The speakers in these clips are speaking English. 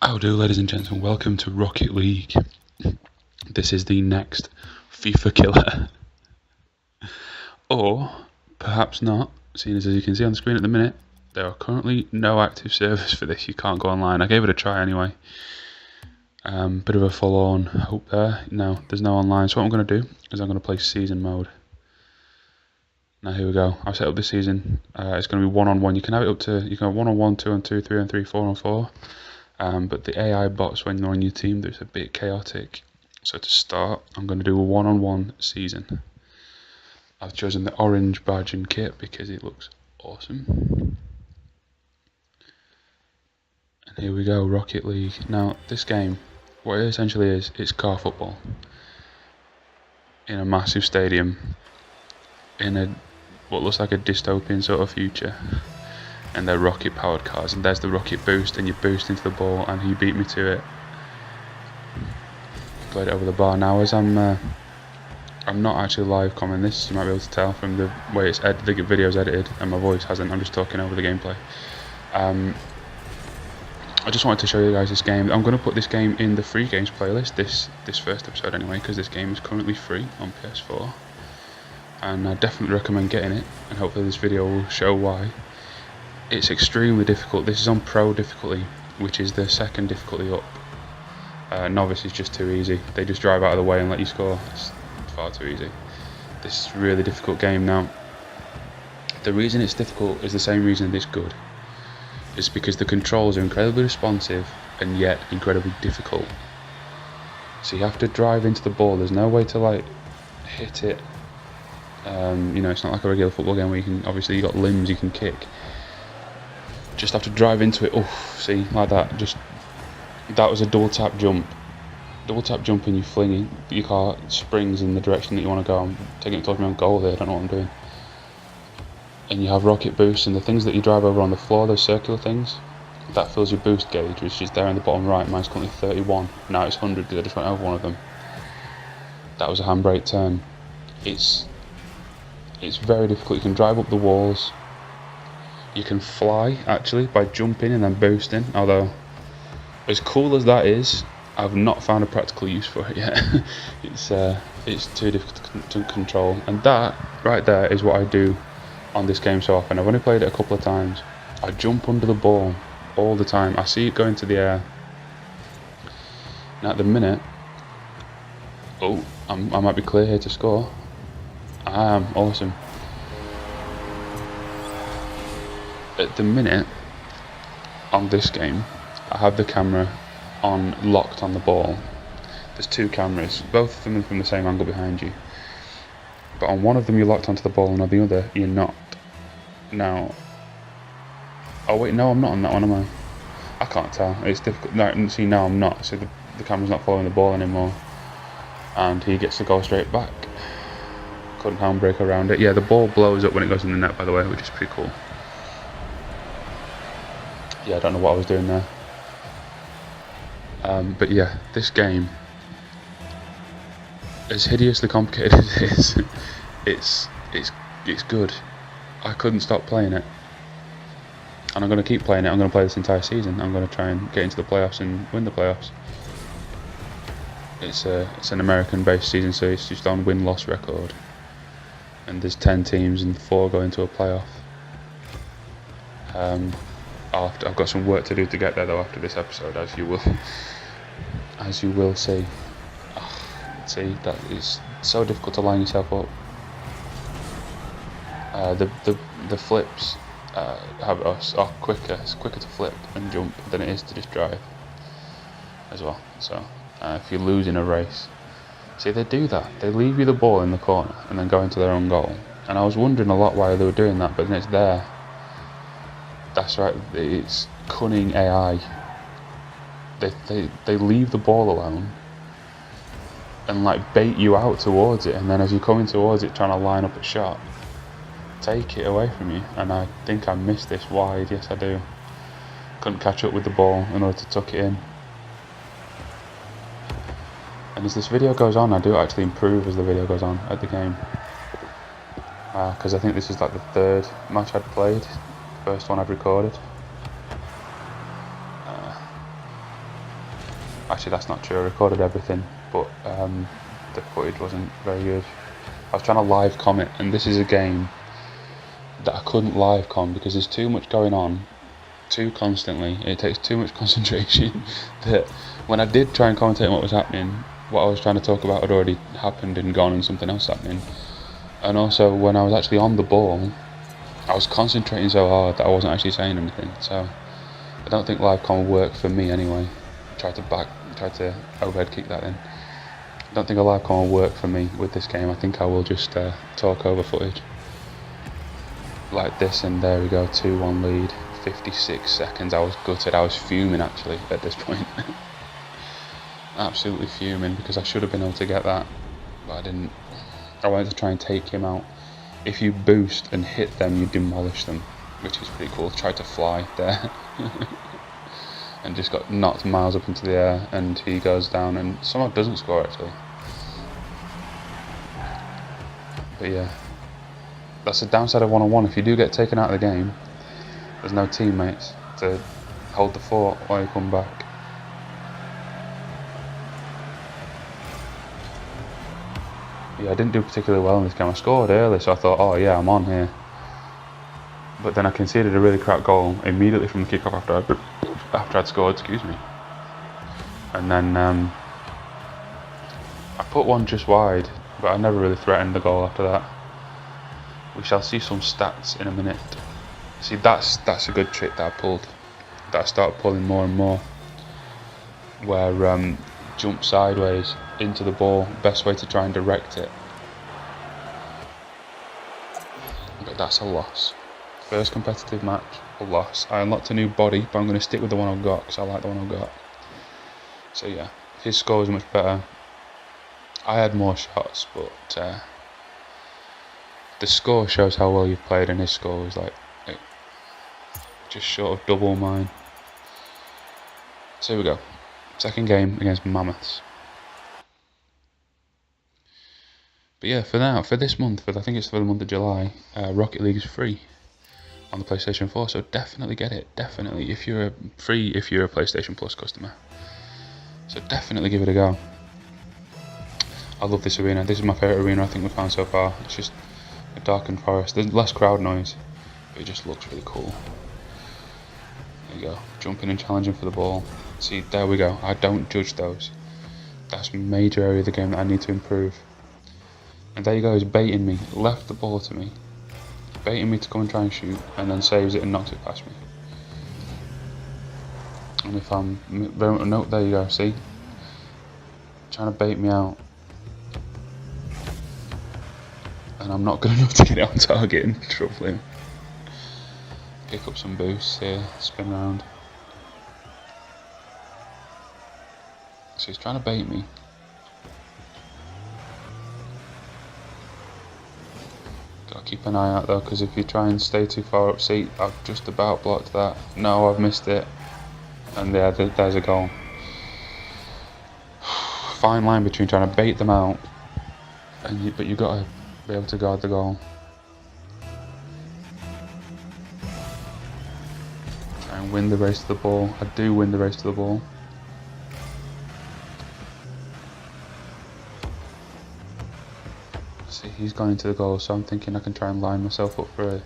How do, ladies and gentlemen, welcome to Rocket League. This is the next FIFA killer. Or, perhaps not, seeing as you can see on the screen at the minute, there are currently no active servers for this. You can't go online. I gave it a try anyway. Bit of a full-on hope there. No, there's no online. So what I'm going to do is I'm going to play season mode. Now here we go. I've set up this season. It's going to be one-on-one. You can have it up to, you can have 1-on-1, 2-on-2, 3-on-3, 4-on-4. But the AI bots, when they're on your team, they're a bit chaotic. So to start, I'm going to do a one-on-one season. I've chosen the orange badge and kit because it looks awesome. And here we go, Rocket League. Now, this game, what it essentially is, it's car football. In a massive stadium. In a what looks like a dystopian sort of future. And they're rocket powered cars, and there's the rocket boost, and you boost into the ball, and he beat me to it. Played it over the bar. Now as I'm not actually live commenting this, you might be able to tell from the way it's the video's edited, and my voice hasn't. I'm just talking over the gameplay. I just wanted to show you guys this game. I'm going to put this game in the free games playlist, this first episode anyway, because this game is currently free on PS4, and I definitely recommend getting it, and hopefully this video will show why. It's extremely difficult. This is on Pro difficulty, which is the second difficulty up. Novice is just too easy. They just drive out of the way and let you score. It's far too easy. This is a really difficult game now. The reason it's difficult is the same reason it's good. It's because the controls are incredibly responsive and yet incredibly difficult. So you have to drive into the ball. There's no way to like hit it. You know, it's not like a regular football game where you can, obviously you got limbs you can kick. Just have to drive into it. Oh, see, like that. Just that was a double tap jump. Double tap jump and you fling it. Your car springs in the direction that you want to go. I'm taking it towards my own goal here. I don't know what I'm doing. And you have rocket boost, and the things that you drive over on the floor, those circular things, that fills your boost gauge, which is there in the bottom right. Mine's currently 31. Now it's 100 because I just went over one of them. That was a handbrake turn. It's very difficult. You can drive up the walls. You can fly, actually, by jumping and then boosting, although, as cool as that is, I've not found a practical use for it yet. It's too difficult to control, and that, right there, is what I do on this game so often. I've only played it a couple of times. I jump under the ball all the time. I see it go into the air. Now at the minute, oh, I might be clear here to score. I am, awesome. At the minute, on this game, I have the camera locked on the ball. There's two cameras, both of them from the same angle behind you. But on one of them you're locked onto the ball, and on the other you're not. Now, oh wait, no, I'm not on that one, am I? I can't tell. It's difficult. No, see, now I'm not. So the camera's not following the ball anymore, and he gets to go straight back. Couldn't handbrake around it. Yeah, the ball blows up when it goes in the net, by the way, which is pretty cool. Yeah, I don't know what I was doing there. But yeah, this game, as hideously complicated as it is, it's good. I couldn't stop playing it, and I'm going to keep playing it. I'm going to play this entire season. I'm going to try and get into the playoffs and win the playoffs. It's an American-based season, so it's just on win-loss record, and there's 10 teams and 4 go into a playoff. I've got some work to do to get there though after this episode, as you will see. See, that is so difficult to line yourself up. The flips are quicker. It's quicker to flip and jump than it is to just drive as well. So if you're losing a race, see, they do that. They leave you the ball in the corner and then go into their own goal. And I was wondering a lot why they were doing that, but then it's there. That's right, it's cunning AI. They leave the ball alone and like bait you out towards it, and then as you're coming towards it trying to line up a shot, take it away from you. And I think I missed this wide. Yes, I do. Couldn't catch up with the ball in order to tuck it in. And as this video goes on, I do actually improve as the video goes on at the game, because I think this is like the third match I'd played. First one I've recorded. Actually, that's not true. I recorded everything, but the footage wasn't very good. I was trying to live comment, and this is a game that I couldn't live com because there's too much going on, too constantly. It takes too much concentration that when I did try and commentate on what was happening, what I was trying to talk about had already happened and gone and something else happening. And also when I was actually on the ball, I was concentrating so hard that I wasn't actually saying anything. So I don't think live com will work for me anyway. Tried to overhead kick that in. I don't think a live com will work for me with this game. I think I will just talk over footage like this, and there we go, 2-1 lead, 56 seconds. I was gutted. I was fuming actually at this point. Absolutely fuming because I should have been able to get that, but I didn't. I wanted to try and take him out. If you boost and hit them, you demolish them, which is pretty cool. Tried to fly there and just got knocked miles up into the air, and he goes down and somehow doesn't score actually. But yeah, that's the downside of one-on-one. If you do get taken out of the game, there's no teammates to hold the fort while you come back. Yeah, I didn't do particularly well in this game. I scored early, so I thought, oh yeah, I'm on here. But then I conceded a really crap goal immediately from the kick-off after I'd scored, excuse me. And then I put one just wide, but I never really threatened the goal after that. We shall see some stats in a minute. See, that's a good trick that I pulled, that I started pulling more and more, where jump sideways into the ball, best way to try and direct it. But that's a loss. First competitive match, a loss. I unlocked a new body, but I'm going to stick with the one I've got because I like the one I've got. So yeah, his score was much better. I had more shots, but the score shows how well you've played, and his score was like just short of double mine. So here we go. Second game against Mammoths. But yeah, for now, for this month, I think it's for the month of July, Rocket League is free on the PlayStation 4, so definitely get it. Definitely, if you're a PlayStation Plus customer. So definitely give it a go. I love this arena. This is my favourite arena I think we've found so far. It's just a darkened forest. There's less crowd noise, but it just looks really cool. There you go, jumping and challenging for the ball. See, there we go. I don't judge those. That's a major area of the game that I need to improve. And there you go, he's baiting me. Left the ball to me. Baiting me to come and try and shoot, and then saves it and knocks it past me. And if I'm... No, there you go, see? Trying to bait me out. And I'm not good enough to get it on target and trouble him. Pick up some boosts here, spin around. So he's trying to bait me. Gotta keep an eye out though, because if you try and stay too far up, see, I've just about blocked that. No, I've missed it. And yeah, there's a goal. Fine line between trying to bait them out, but you gotta be able to guard the goal. Try and win the race to the ball. I do win the race to the ball. See, he's gone into the goal, so I'm thinking I can try and line myself up for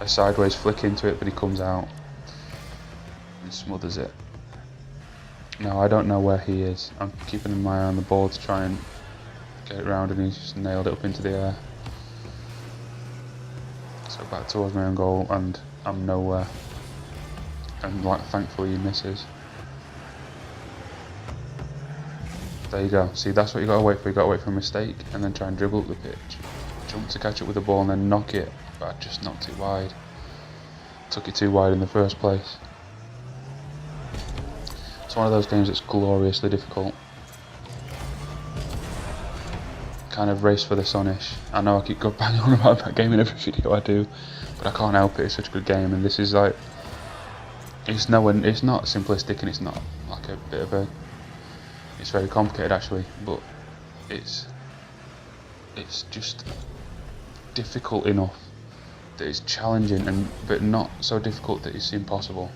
a sideways flick into it, but he comes out and smothers it. No, I don't know where he is. I'm keeping my eye on the ball to try and get it round, and he's just nailed it up into the air. So back towards my own goal, and I'm nowhere. And thankfully he misses. There you go. See, that's what you gotta wait for. You gotta wait for a mistake, and then try and dribble up the pitch. Jump to catch up with the ball, and then knock it. But I just knocked it wide. Took it too wide in the first place. It's one of those games that's gloriously difficult. Kind of race for the sun-ish. I know I keep banging on about that game in every video I do, but I can't help it. It's such a good game, and this is like, it's not simplistic, and it's not like a bit of a, it's very complicated actually, but it's just difficult enough that it's challenging, but not so difficult that it's impossible.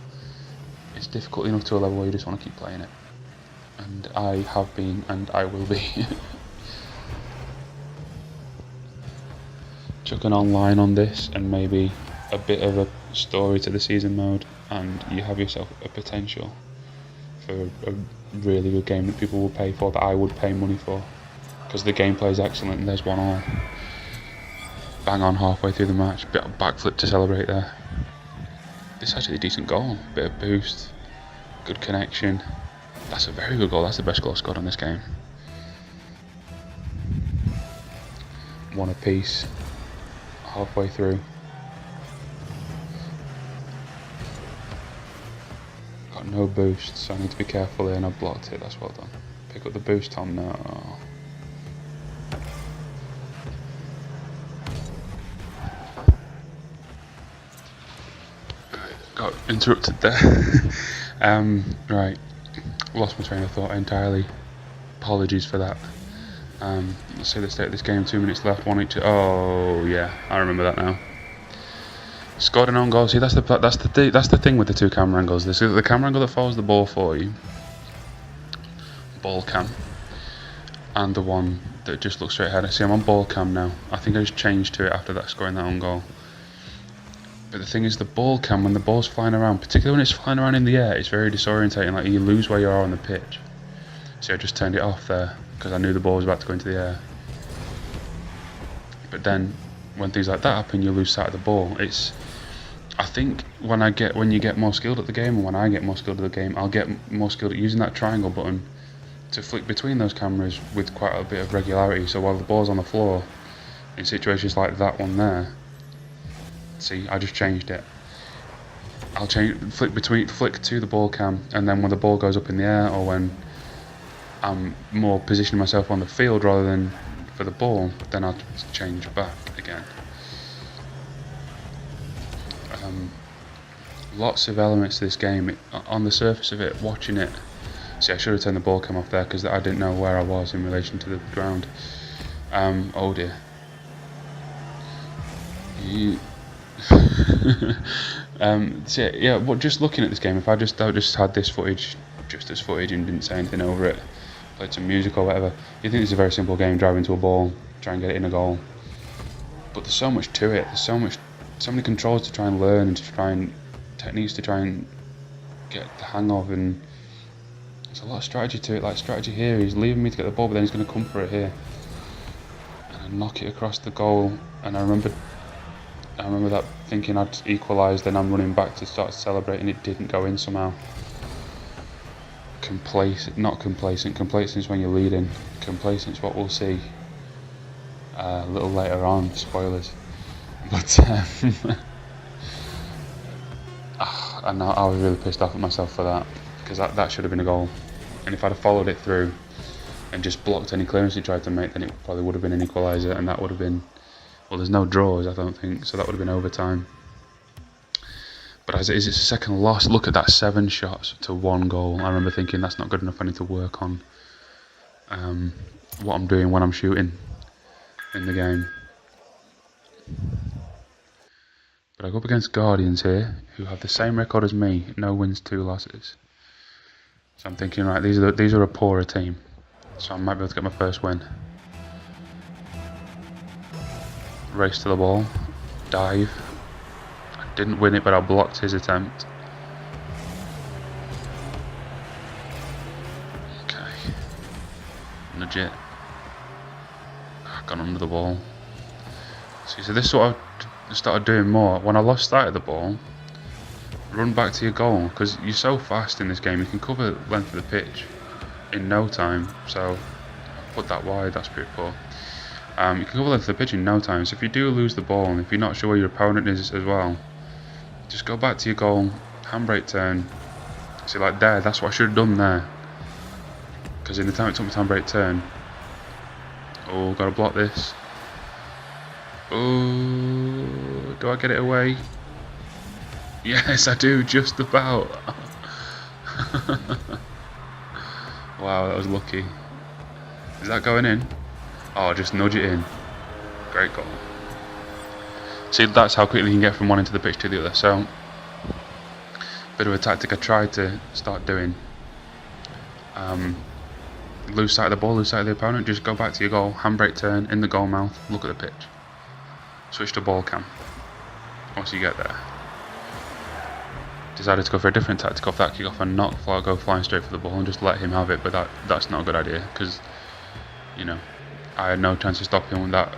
It's difficult enough to a level where you just want to keep playing it. and I have been, and I will be. Chuck an online on this, and maybe a bit of a story to the season mode, and you have yourself a potential for a really good game that people will pay for, that I would pay money for, because the gameplay is excellent. And there's 1-1. Bang on halfway through the match, bit of backflip to celebrate there. This is actually a decent goal, bit of boost, good connection. That's a very good goal. That's the best goal scored on this game. One apiece, halfway through. Got no boost, so I need to be careful here, and I blocked it. That's well done. Pick up the boost, Tom. No. Got interrupted there. Right, lost my train of thought entirely. Apologies for that. Let's see the state of this game. 2 minutes left. 1-8. Oh yeah, I remember that now. Scored an own goal. See, that's the thing with the two camera angles. This is the camera angle that follows the ball for you, ball cam, and the one that just looks straight ahead. See, I'm on ball cam now. I think I just changed to it after that, scoring that own goal. But the thing is, the ball cam, when the ball's flying around, particularly when it's flying around in the air, it's very disorientating. Like, you lose where you are on the pitch. So I just turned it off there because I knew the ball was about to go into the air. But then, when things like that happen, you lose sight of the ball. I think when you get more skilled at the game, and when I get more skilled at the game, I'll get more skilled at using that triangle button to flick between those cameras with quite a bit of regularity. So while the ball's on the floor, in situations like that one there, see, I just changed it. I'll flick to the ball cam, and then when the ball goes up in the air, or when I'm more positioning myself on the field rather than for the ball, then I'll change back again. Lots of elements to this game. On the surface of it, watching it, see, I should have turned the ball cam off there because I didn't know where I was in relation to the ground. Oh dear. So yeah, well, just looking at this game, if I just had this footage, just as footage, and didn't say anything over it, played some music or whatever, you think it's a very simple game: drive into a ball, try and get it in a goal. But there's so much to it. There's so many controls to try and learn, and techniques to try and get the hang of, and there's a lot of strategy to it. Like, strategy here, he's leaving me to get the ball, but then he's going to come for it here, and I knock it across the goal. And I remember that, thinking I'd equalised, then I'm running back to start celebrating. It didn't go in somehow. Not complacent. Complacent is when you're leading. Complacent is what we'll see a little later on. Spoilers. But and I was really pissed off at myself for that, because that should have been a goal. And if I'd have followed it through and just blocked any clearance he tried to make, then it probably would have been an equaliser, and that would have been, well, there's no draws, I don't think, so that would have been overtime. But as it is, it's a second loss. Look at that, 7 shots to 1 goal. I remember thinking, that's not good enough. I need to work on what I'm doing when I'm shooting in the game. But I go up against Guardians here, who have the same record as me: no wins, 2 losses. So I'm thinking, right, these are a poorer team, so I might be able to get my first win. Race to the ball, dive. I didn't win it, but I blocked his attempt. Okay, nudge it. Gone under the ball. See, so this is what I started doing more. When I lost sight of the ball, run back to your goal, because you're so fast in this game. You can cover the length of the pitch in no time. So I put that wide. That's pretty poor. You can cover the length of the pitch in no time. So if you do lose the ball, and if you're not sure where your opponent is as well, just go back to your goal, handbrake turn. See, like there, that's what I should have done there, because in the time it took me to handbrake turn. Oh, gotta block this. Oh, do I get it away? Yes, I do, just about. Wow, that was lucky. Is that going in? Oh, just nudge it in. Great goal. See, that's how quickly you can get from one end of the pitch to the other. So, bit of a tactic I tried to start doing. lose sight of the ball, lose sight of the opponent, just go back to your goal, handbrake turn, in the goal mouth, look at the pitch. Switch to ball cam. Once you get there. Decided to go for a different tactic off that kick-off and not go flying straight for the ball and just let him have it, but that's not a good idea, because, you know, I had no chance to stop him with that,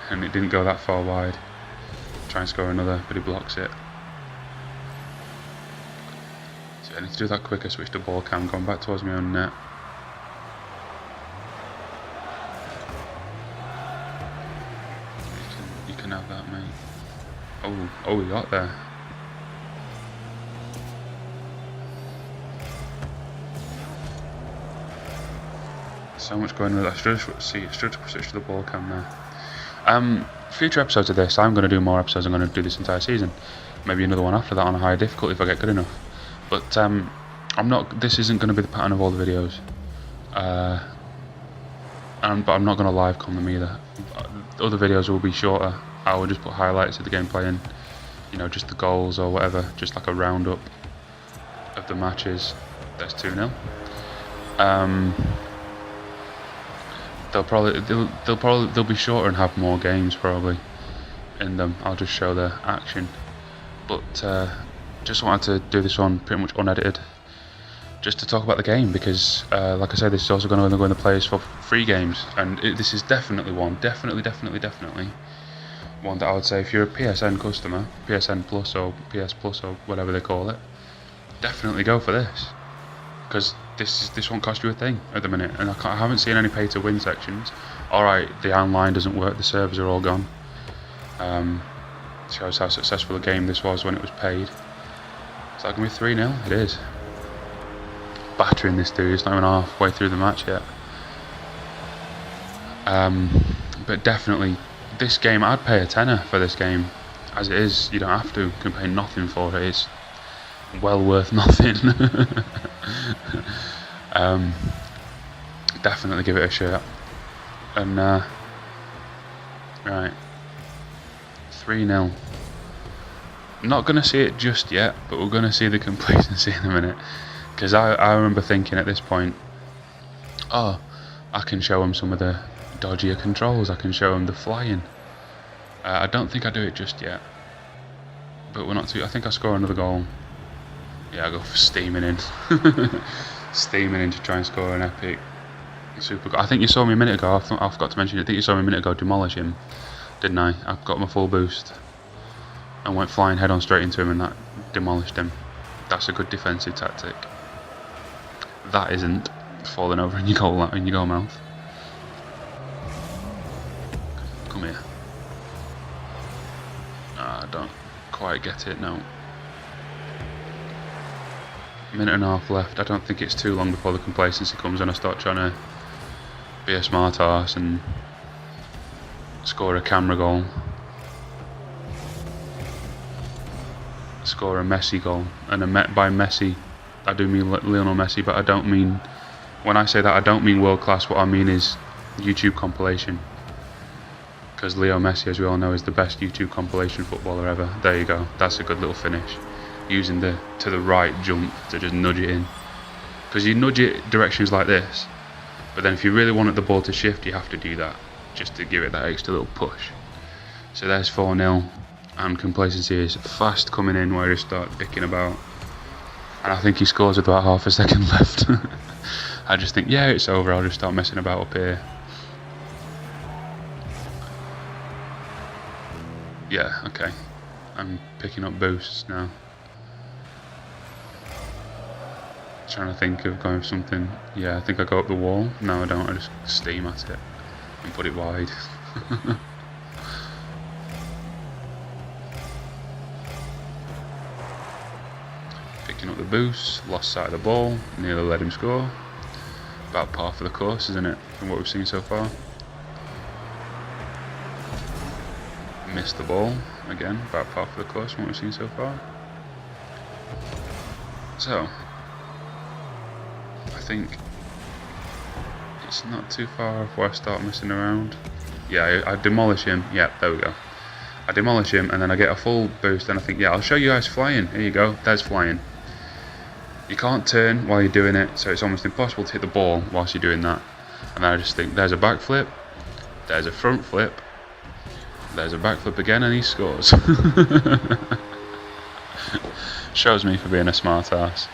and it didn't go that far wide. Try and score another, but he blocks it. So I need to do that quicker, switch to ball cam, going back towards my own net. You can have that, mate. Oh, we got there. So much going with that. I should switch to the ball cam there. Future episodes of this, I'm going to do more episodes. I'm going to do this entire season. Maybe another one after that on a higher difficulty if I get good enough. But I'm not. This isn't going to be the pattern of all the videos. But I'm not going to live com them either. Other videos will be shorter. I will just put highlights of the gameplay in, you know, just the goals or whatever, just like a roundup of the matches. There's 2-0. They'll be shorter and have more games probably in them. I'll just show the action, but just wanted to do this one pretty much unedited, just to talk about the game, because like I said, this is also going to go in the players for free games, and this is definitely one that I would say if you're a PSN customer, PSN Plus or PS Plus or whatever they call it, definitely go for this, because this won't cost you a thing at the minute, and I haven't seen any pay to win sections. Alright, the online doesn't work, the servers are all gone. Shows how successful a game this was when it was paid. Is that going to be 3-0? It is. Battering this dude, it's not even halfway through the match yet. But definitely, this game, I'd pay a tenner for this game. As it is, you don't have to, you can pay nothing for it. It's well worth nothing. Definitely give it a shot. And right, 3-0. Not going to see it just yet, but we're going to see the complacency in a minute, because I remember thinking at this point, oh, I can show him some of the dodgier controls, I can show him the flying. I don't think I do it just yet, but we're not too. I think I score another goal. Yeah, I go for steaming in. Steaming in to try and score an epic super goal. I think you saw me a minute ago, I forgot to mention it, I think you saw me a minute ago demolish him, didn't I? I've got my full boost and went flying head on straight into him, and that demolished him. That's a good defensive tactic. That isn't falling over in your goal mouth. Come here. I don't quite get it, no. Minute and a half left. I don't think it's too long before the complacency comes and I start trying to be a smart arse and score a camera goal, score a Messi goal. And by Messi, I do mean Lionel Messi, but I don't mean, when I say that, I don't mean world class. What I mean is YouTube compilation, because Leo Messi, as we all know, is the best YouTube compilation footballer ever. There you go, that's a good little finish, using the to the right jump to just nudge it in, because you nudge it directions like this, but then if you really wanted the ball to shift, you have to do that just to give it that extra little push. So there's 4-0, and complacency is fast coming in where he start dicking about, and I think he scores with about half a second left. I just think, yeah, it's over, I'll just start messing about up here. Yeah, okay, I'm picking up boosts now. Trying to think of going for something. Yeah, I think I go up the wall. No, I don't. I just steam at it and put it wide. Picking up the boost, lost sight of the ball, nearly let him score. About par for the course, isn't it, from what we've seen so far? Missed the ball again, about par for the course from what we've seen so far. So I think it's not too far before I start messing around. Yeah, I demolish him. Yeah, there we go. I demolish him and then I get a full boost and I think, yeah, I'll show you guys flying. Here you go, there's flying. You can't turn while you're doing it, so it's almost impossible to hit the ball whilst you're doing that. And I just think, there's a back flip, there's a front flip, there's a back flip again, and he scores. Shows me for being a smart ass.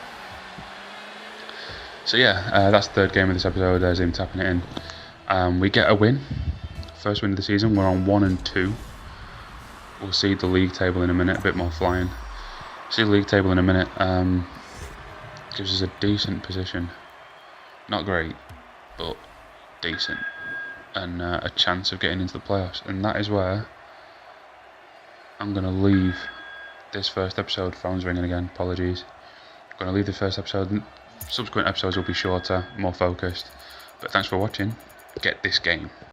So yeah, that's the third game of this episode. There's him tapping it in. We get a win. First win of the season. We're on 1 and 2. We'll see the league table in a minute. A bit more flying. See the league table in a minute. Gives us a decent position. Not great, but decent. And a chance of getting into the playoffs. And that is where I'm going to leave this first episode. Phone's ringing again. Apologies. I'm going to leave the first episode. Subsequent episodes will be shorter, more focused. But thanks for watching. Get this game.